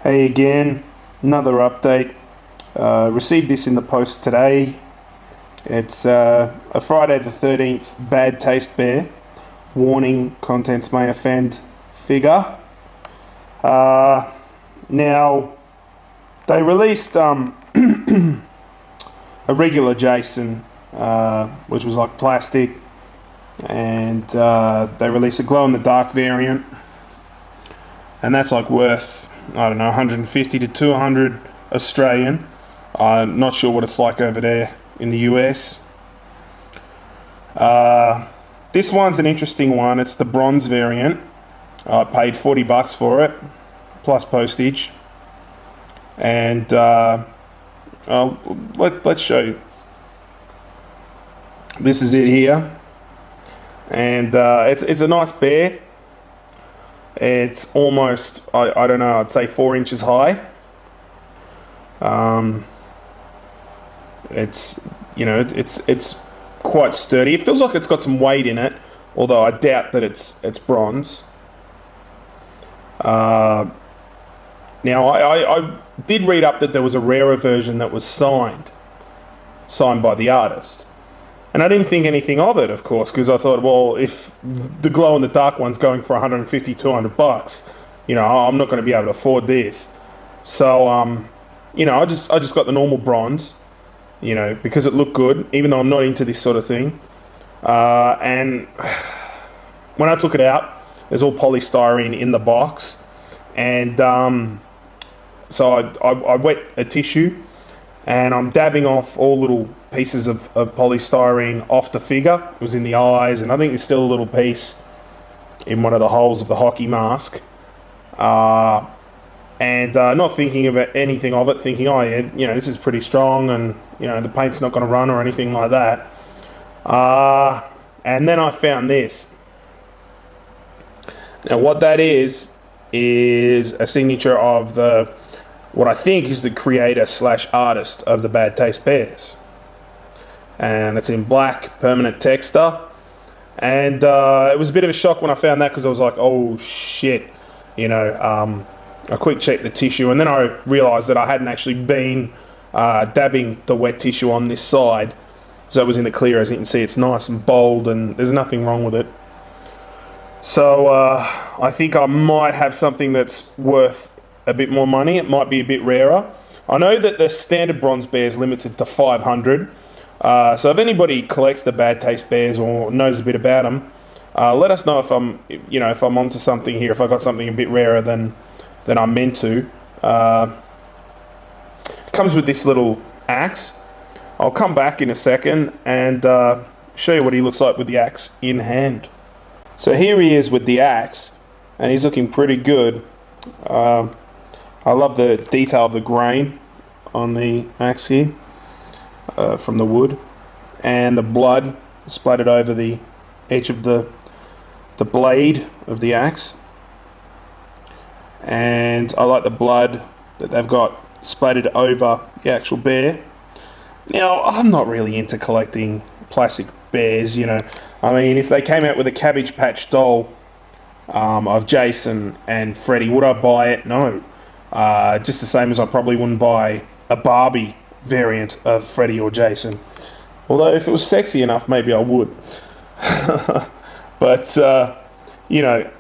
Hey again, another update. Received this in the post today. It's a Friday the 13th bad taste bear. Warning, contents may offend figure. Now, they released a regular Jason, which was like plastic, and they released a glow in the dark variant, and that's like worth, I don't know, 150 to 200 Australian. I'm not sure what it's like over there in the US. This one's an interesting one. It's the bronze variant. I paid $40 for it, plus postage. And let's show you. This is it here. And it's a nice bear. It's almost, I don't know, I'd say 4 inches high. It's, you know, it's quite sturdy. It feels like it's got some weight in it, although I doubt that it's bronze. Now, I did read up that there was a rarer version that was signed by the artist. And I didn't think anything of it, of course, because I thought, well, if the glow in the dark one's going for 150, 200 bucks, you know, I'm not going to be able to afford this. So, you know, I just got the normal bronze, you know, because it looked good, even though I'm not into this sort of thing. And when I took it out, there's all polystyrene in the box. And so I wet a tissue, and I'm dabbing off all little pieces of polystyrene off the figure. It was in the eyes, and I think there's still a little piece in one of the holes of the hockey mask. And not thinking about anything of it, thinking, oh yeah, you know, this is pretty strong, and you know, the paint's not going to run or anything like that. And then I found this. Now what that is a signature of what I think is the creator / artist of the Bad Taste Bears. And it's in black, permanent texture. And it was a bit of a shock when I found that, because I was like, oh shit, you know. I quick checked the tissue, and then I realised that I hadn't actually been dabbing the wet tissue on this side. So it was in the clear. As you can see, it's nice and bold, and there's nothing wrong with it. So I think I might have something that's worth a bit more money. It might be a bit rarer. I know that the standard bronze bear is limited to 500. So if anybody collects the Bad Taste Bears or knows a bit about them, let us know if I'm onto something here. If I got something a bit rarer than I'm meant to. Comes with this little axe. I'll come back in a second and show you what he looks like with the axe in hand. So here he is with the axe, and he's looking pretty good. I love the detail of the grain on the axe here, from the wood, and the blood splattered over the edge of the blade of the axe. And I like the blood that they've got splattered over the actual bear. Now, I'm not really into collecting plastic bears, you know. I mean, if they came out with a Cabbage Patch doll of Jason and Freddy, would I buy it? No. Just the same as I probably wouldn't buy a Barbie variant of Freddy or Jason. Although if it was sexy enough, maybe I would. But, you know,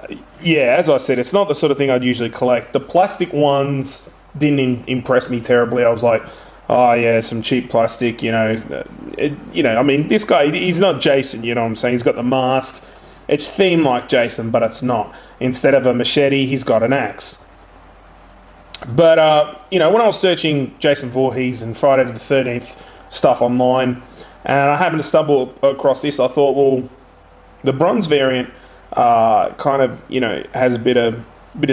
yeah, as I said, it's not the sort of thing I'd usually collect. The plastic ones didn't impress me terribly. I was like, oh yeah, some cheap plastic, you know. I mean, this guy, he's not Jason, you know what I'm saying? He's got the mask. It's themed like Jason, but it's not. Instead of a machete, he's got an axe. But, you know, when I was searching Jason Voorhees and Friday the 13th stuff online, and I happened to stumble across this, I thought, well, the bronze variant kind of, you know, has a bit of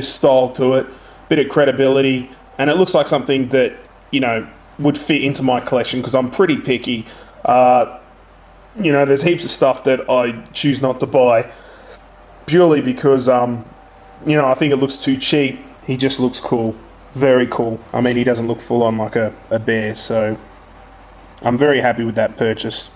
style to it, bit of credibility, and it looks like something that, you know, would fit into my collection, because I'm pretty picky. You know, there's heaps of stuff that I choose not to buy purely because, you know, I think it looks too cheap. He just looks cool, very cool. I mean, he doesn't look full on like a bear, so I'm very happy with that purchase.